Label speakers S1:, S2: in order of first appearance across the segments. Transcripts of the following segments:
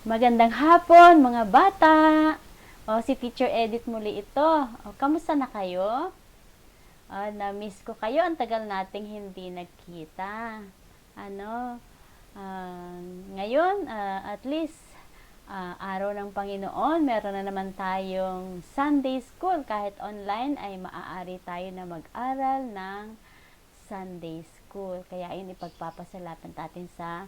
S1: Magandang hapon, mga bata! Si Teacher Edith muli ito. Kamusta na kayo? Na-miss ko kayo. Ang tagal nating hindi nagkita. Ngayon, at least, araw ng Panginoon, meron na naman tayong Sunday School. Kahit online, ay maaari tayo na mag-aral ng Sunday School. Kaya yun, ipagpapasalamat natin sa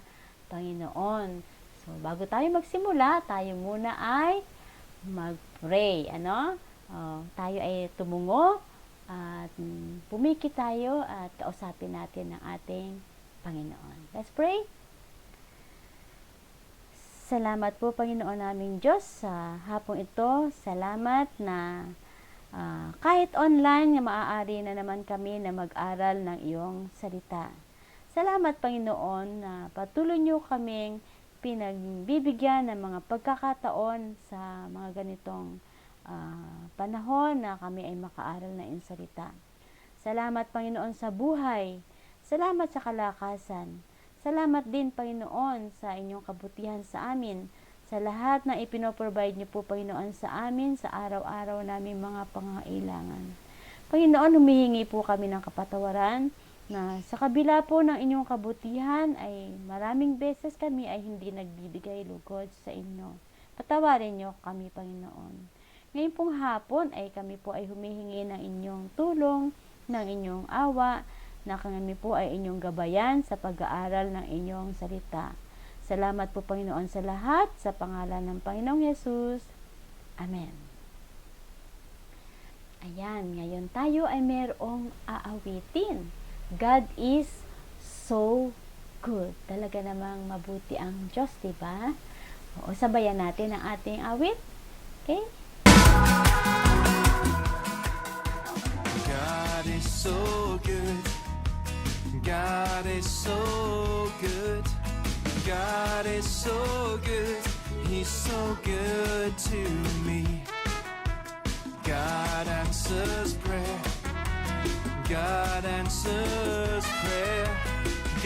S1: Panginoon. So, bago tayo magsimula, tayo muna ay mag-pray. Tayo ay tumungo at pumiki tayo at kausapin natin ang ating Panginoon. Let's pray. Salamat po, Panginoon naming Diyos, sa hapong ito. Salamat na kahit online, maaari na naman kami na mag-aral ng iyong salita. Salamat, Panginoon, na patuloy niyo kaming pinagbibigyan ng mga pagkakataon sa mga ganitong panahon na kami ay makaaral na iyong salita. Salamat, Panginoon, sa buhay. Salamat sa kalakasan. Salamat din, Panginoon, sa inyong kabutihan sa amin, sa lahat na ipinoprovide niyo po, Panginoon, sa amin, sa araw-araw namin mga pangangailangan. Panginoon, humihingi po kami ng kapatawaran na sa kabila po ng inyong kabutihan ay maraming beses kami ay hindi nagbibigay lugod sa inyo. Patawarin niyo kami, Panginoon. Ngayon pong hapon ay kami po ay humihingi ng inyong tulong, ng inyong awa, na kami po ay inyong gabayan sa pag-aaral ng inyong salita. Salamat po, Panginoon, sa lahat, sa pangalan ng Panginoong Yesus. Amen. Ayan, ngayon tayo ay merong aawitin. God is so good. Talaga namang mabuti ang Diyos, diba? Sabayan natin ang ating awit. Okay?
S2: God is so good. God is so good. God is so good. He's so good to me. God answers prayer. God answers prayer.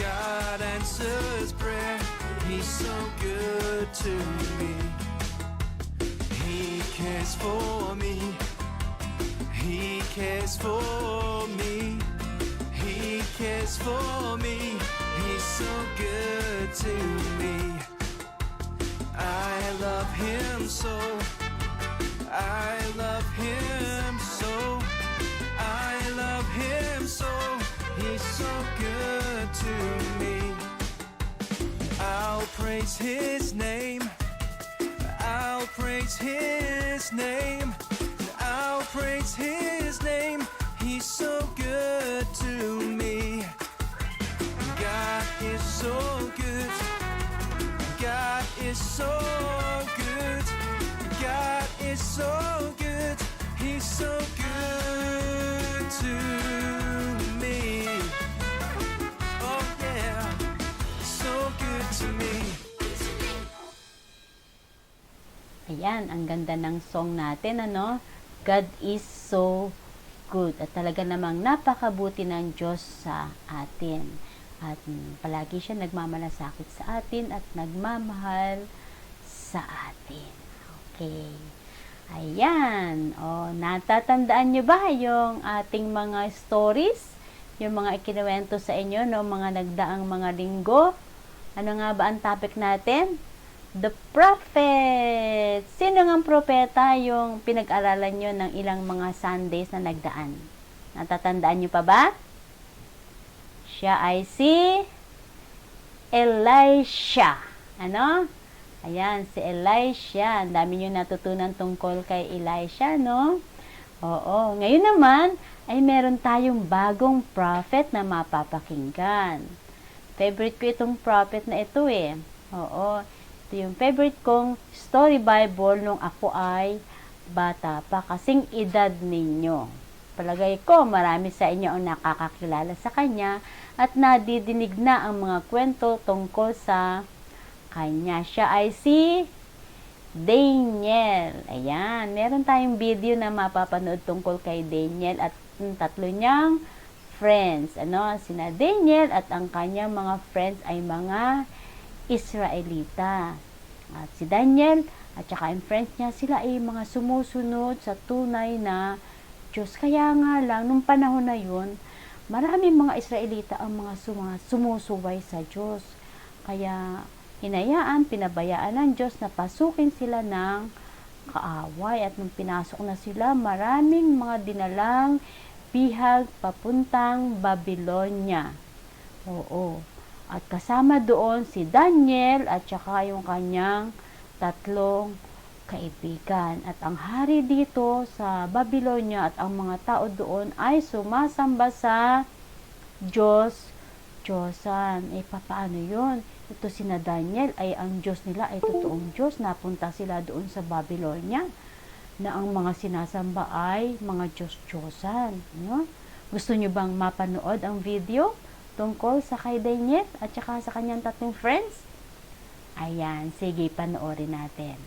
S2: God answers prayer. He's so good to me. He cares for me. He cares for me. He cares for me. He's so good to me. I love him so. I love him so. I love him so. He's so good to me. I'll praise his name. I'll praise his name. I'll praise his name. He's so good to me. God is so good. God is so good. God is so good. He's so good to me. Oh yeah, so good to me.
S1: Ayan, ang ganda ng song natin, God is so good. At talaga namang napakabuti ng Diyos sa atin. At palagi siya nagmamalasakit sa atin at nagmamahal sa atin. Okay. Ayan. Natatandaan nyo ba yung ating mga stories? Yung mga ikinuwento sa inyo no mga nagdaang mga linggo? Ano nga ba ang topic natin? The Prophet. Sino ngang propeta yung pinag-aralan nyo ng ilang mga Sundays na nagdaan? Natatandaan nyo pa ba? Siya ay si Elisha. Ayan, si Elisha. Ang dami nyo natutunan tungkol kay Elisha, no? Oo. Ngayon naman, ay meron tayong bagong prophet na mapapakinggan. Favorite ko itong prophet na ito eh. Oo. Ito yung favorite kong story Bible nung ako ay bata pa, kasing edad ninyo. Palagay ko, marami sa inyo ang nakakakilala sa kanya at nadidinig na ang mga kwento tungkol sa kanya. Siya ay si Daniel. Ayan, meron tayong video na mapapanood tungkol kay Daniel at tatlo niyang friends. Sina Daniel at ang kanyang mga friends ay mga Israelita. At si Daniel at saka yung friends niya, sila ay mga sumusunod sa tunay na Diyos. Kaya nga lang, nung panahon na yun, maraming mga Israelita ang mga sumusuway sa Diyos. Kaya hinayaan, pinabayaan ng Diyos na pasukin sila ng kaaway. At nung pinasok na sila, maraming mga dinalang bihag papuntang Babylonia. Oo. At kasama doon si Daniel at saka yung kanyang tatlong kaibigan. At ang hari dito sa Babylonia at ang mga tao doon ay sumasamba sa Diyosan. Papaano yun? Ito sina Daniel ay ang Diyos nila ay totoong Diyos. Napunta sila doon sa Babylonia na ang mga sinasamba ay mga Diyos-Diyosan. No? Gusto nyo bang mapanood ang video tungkol sa kay Daniel at saka sa kanyang tatlong friends? Ayan, sige, panoorin natin.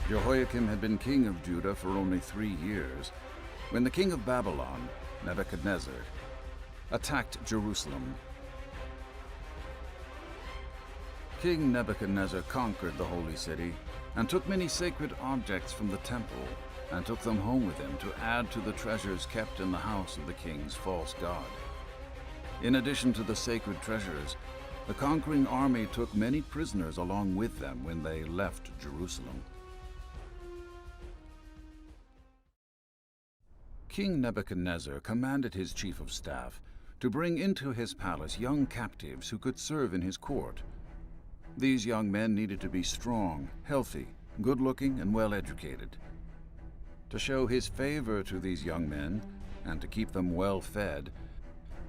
S3: Jehoiakim had been king of Judah for only 3 years when the king of Babylon, Nebuchadnezzar, attacked Jerusalem. King Nebuchadnezzar conquered the holy city and took many sacred objects from the temple and took them home with him to add to the treasures kept in the house of the king's false god. In addition to the sacred treasures, the conquering army took many prisoners along with them when they left Jerusalem. King Nebuchadnezzar commanded his chief of staff to bring into his palace young captives who could serve in his court. These young men needed to be strong, healthy, good-looking, and well-educated. To show his favor to these young men, and to keep them well-fed,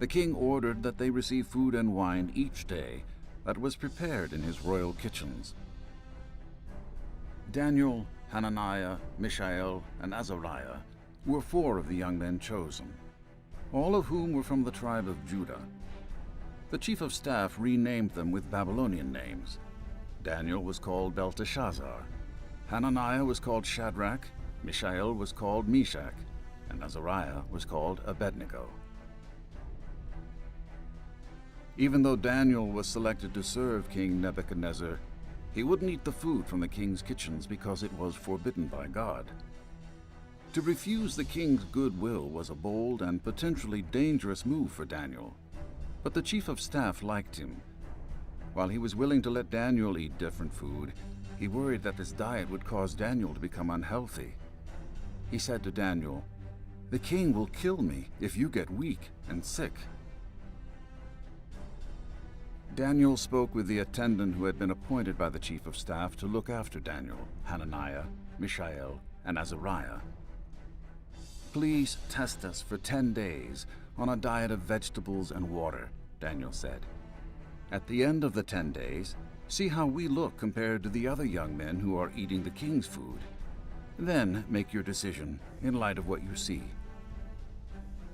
S3: the king ordered that they receive food and wine each day that was prepared in his royal kitchens. Daniel, Hananiah, Mishael, and Azariah were 4 of the young men chosen, all of whom were from the tribe of Judah. The chief of staff renamed them with Babylonian names. Daniel was called Belteshazzar, Hananiah was called Shadrach, Mishael was called Meshach, and Azariah was called Abednego. Even though Daniel was selected to serve King Nebuchadnezzar, he wouldn't eat the food from the king's kitchens because it was forbidden by God. To refuse the king's goodwill was a bold and potentially dangerous move for Daniel, but the chief of staff liked him. While he was willing to let Daniel eat different food, he worried that this diet would cause Daniel to become unhealthy. He said to Daniel, "The king will kill me if you get weak and sick." Daniel spoke with the attendant who had been appointed by the chief of staff to look after Daniel, Hananiah, Mishael, and Azariah. "Please test us for 10 days on a diet of vegetables and water," Daniel said. "At the end of the 10 days, see how we look compared to the other young men who are eating the king's food. Then make your decision in light of what you see."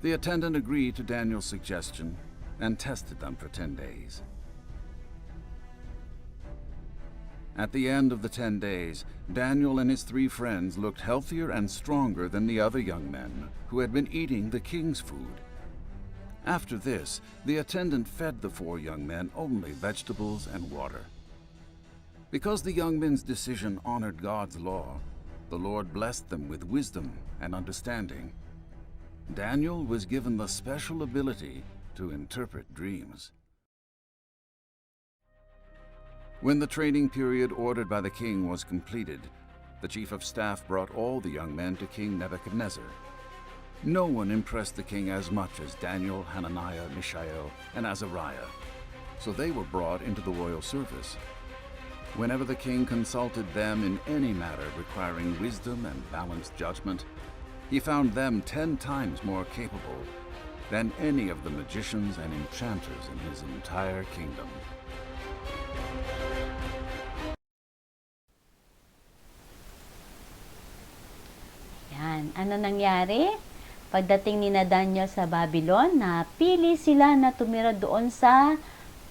S3: The attendant agreed to Daniel's suggestion and tested them for 10 days. At the end of the 10 days, Daniel and his 3 friends looked healthier and stronger than the other young men who had been eating the king's food. After this, the attendant fed the 4 young men only vegetables and water. Because the young men's decision honored God's law, the Lord blessed them with wisdom and understanding. Daniel was given the special ability to interpret dreams. When the training period ordered by the king was completed, the chief of staff brought all the young men to King Nebuchadnezzar. No one impressed the king as much as Daniel, Hananiah, Mishael, and Azariah, so they were brought into the royal service. Whenever the king consulted them in any matter requiring wisdom and balanced judgment, he found them 10 times more capable than any of the magicians and enchanters in his entire kingdom.
S1: Yan. Ano nangyari? Pagdating ni na Daniel sa Babylon, napili sila na tumira doon sa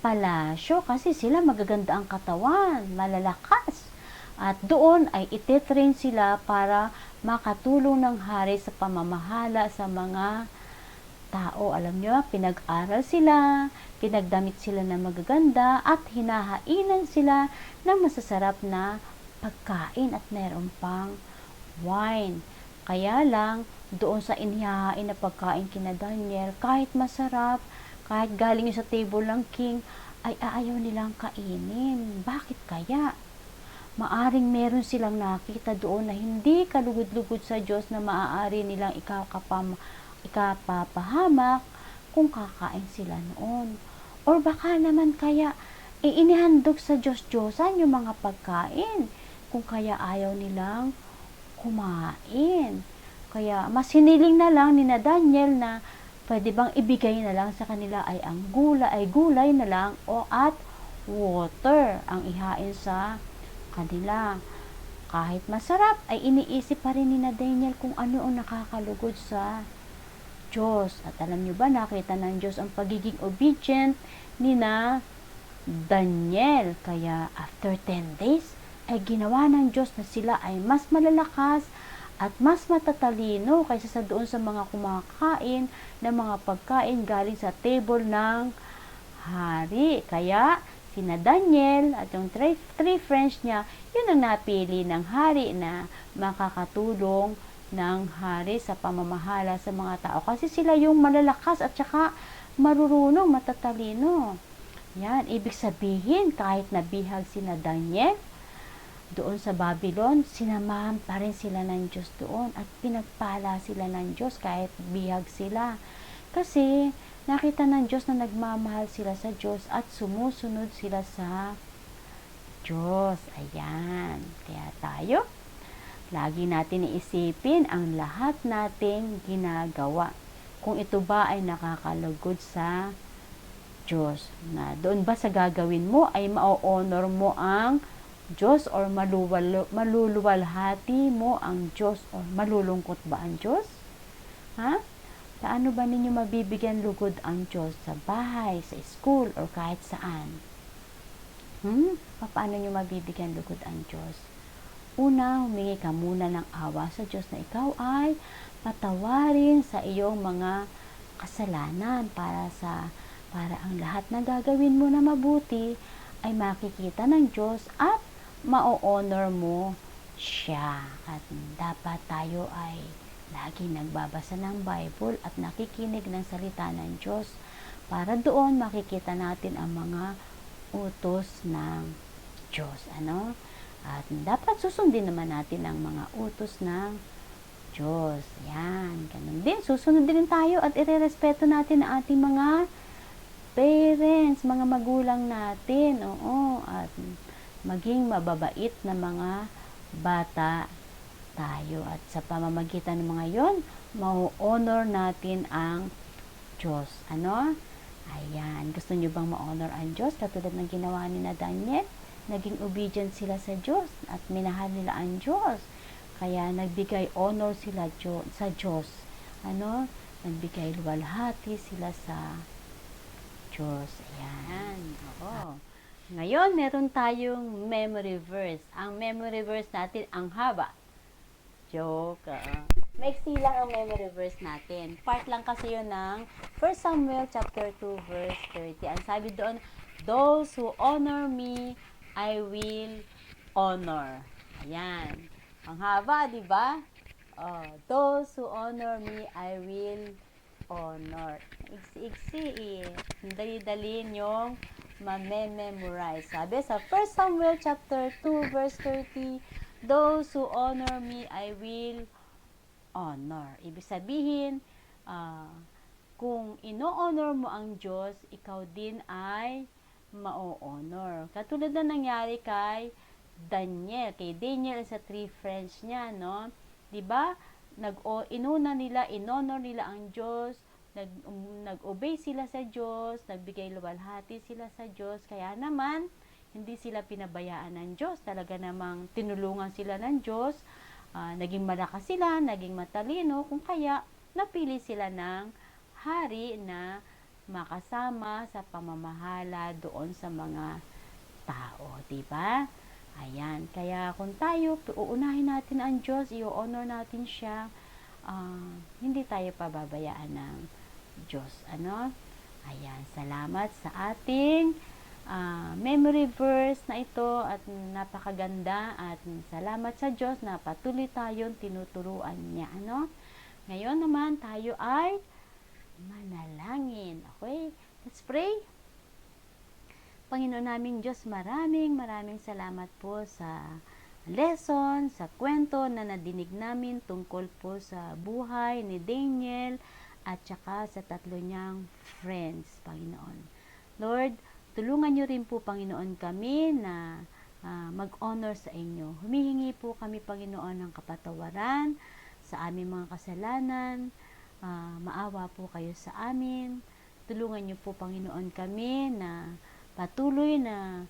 S1: palasyo kasi sila magaganda ang katawan, malalakas. At doon ay ititrain sila para makatulong ng hari sa pamamahala sa mga tao. Alam nyo, pinag-aral sila, pinagdamit sila na magaganda, at hinahainan sila ng masasarap na pagkain at meron pang wine. Kaya lang, doon sa inihahain na pagkain kina Daniel, kahit masarap, kahit galing sa table ng king, ay ayaw nilang kainin. Bakit kaya? Maaring meron silang nakita doon na hindi kalugod-lugod sa Diyos na maaari nilang ikapapahamak kung kakain sila noon. Or baka naman kaya inihandog sa Diyos-Diyosan yung mga pagkain kung kaya ayaw nilang kumain. Kaya mas hiniling na lang ni na Daniel na pwede bang ibigay na lang sa kanila ay ang gulay na lang o at water ang ihain sa kanila. Kahit masarap ay iniisip pa rin ni na Daniel kung ano ang nakakalugod sa Diyos. At alam nyo ba, nakita ng Diyos ang pagiging obedient ni na Daniel. Kaya after 10 days ay ginawa ng Diyos na sila ay mas malalakas at mas matatalino kaysa sa doon sa mga kumakain ng mga pagkain galing sa table ng hari. Kaya sina Daniel at yung three friends niya, yun ang napili ng hari na makakatulong ng hari sa pamamahala sa mga tao. Kasi sila yung malalakas at saka marurunong, matatalino. Yan, ibig sabihin, kahit nabihag sina Daniel, doon sa Babylon, sinamahan pa rin sila ng Diyos doon at pinagpala sila ng Diyos kahit bihag sila. Kasi nakita ng Diyos na nagmamahal sila sa Diyos at sumusunod sila sa Diyos. Ayan. Kaya tayo, lagi natin iisipin ang lahat nating ginagawa. Kung ito ba ay nakakalugod sa Diyos. Na doon ba sa gagawin mo ay ma-honor mo ang Diyos or maluluwalhati mo ang Diyos or malulungkot ba ang Diyos? Ha? Paano ba ninyo mabibigyan lugod ang Diyos sa bahay, sa school, or kahit saan? Paano nyo mabibigyan lugod ang Diyos? Una, humingi ka muna ng awa sa Diyos na ikaw ay patawarin sa iyong mga kasalanan para ang lahat na gagawin mo na mabuti ay makikita ng Diyos at ma-honor mo siya. At dapat tayo ay lagi nagbabasa ng Bible at nakikinig ng salita ng Diyos para doon makikita natin ang mga utos ng Diyos. At dapat susundin naman natin ang mga utos ng Diyos. Yan, ganun din. Susunod din tayo at irerespeto natin ang ating mga parents, mga magulang natin. Oo, at maging mababait na mga bata tayo. At sa pamamagitan ng mga yon, ma-honor natin ang Diyos. Ayan. Gusto nyo bang ma-honor ang Diyos? Katulad ng ginawa ni na Daniel, naging obedient sila sa Diyos at minahal nila ang Diyos. Kaya nagbigay honor sila sa Diyos. Nagbigay luwalhati sila sa Diyos. Ayan. Oo. Ngayon, meron tayong memory verse. Ang memory verse natin, ang haba. Joke. Maiksi lang ang memory verse natin. Part lang kasi yun ng 1 Samuel chapter 2 verse 30. Ang sabi doon, those who honor me, I will honor. Ayan. Ang haba, di ba? Those who honor me, I will honor. Iksi-iksi Dali-dali yung ma-memorize. Sabi sa 1 Samuel chapter 2 verse 30, those who honor me, I will honor. Ibig sabihin, kung ino-honor mo ang Diyos, ikaw din ay ma-honor. Katulad na nangyari kay Daniel. Kay Daniel sa three friends niya, no? 'Di ba? Inuna nila, inonor nila ang Diyos, nag-obey sila sa Diyos, nagbigay luwalhati sila sa Diyos, kaya naman, hindi sila pinabayaan ng Diyos, talaga namang tinulungan sila ng Diyos, naging malakas sila, naging matalino, kung kaya, napili sila ng hari na makasama sa pamamahala doon sa mga tao, di ba? Ayan, kaya kung tayo uunahin natin ang Diyos, i-honor natin siya, hindi tayo pababayaan ng Diyos. Ano? Ayan, salamat sa ating memory verse na ito at napakaganda at salamat sa Diyos na patuloy tayong tinuturuan niya. Ano? Ngayon naman tayo ay manalangin. Okay? Let's pray. Panginoon naming Diyos, maraming salamat po sa lesson, sa kwento na nadinig namin tungkol po sa buhay ni Daniel at saka sa tatlo niyang friends, Panginoon. Lord, tulungan niyo rin po, Panginoon, kami na mag-honor sa inyo. Humihingi po kami, Panginoon, ng kapatawaran sa aming mga kasalanan. Maawa po kayo sa amin. Tulungan niyo po, Panginoon, kami na patuloy na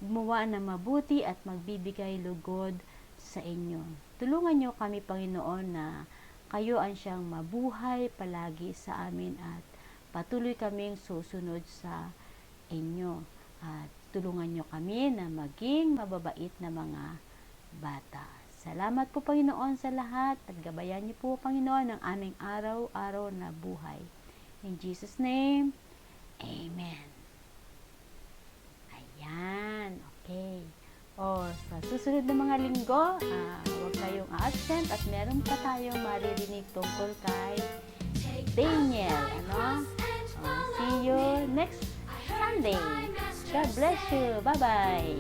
S1: gumawa na mabuti at magbibigay lugod sa inyo. Tulungan niyo kami, Panginoon, na kayo ang siyang mabuhay palagi sa amin at patuloy kaming susunod sa inyo. At tulungan niyo kami na maging mababait na mga bata. Salamat po, Panginoon, sa lahat at gabayan niyo po, Panginoon, ang aming araw-araw na buhay. In Jesus' name, Amen. Ayan, okay. Sa susunod na mga linggo, huwag kayong absent at meron pa tayong maririnig tungkol kay Daniel. Ano? See you next Sunday. God bless you. Bye-bye.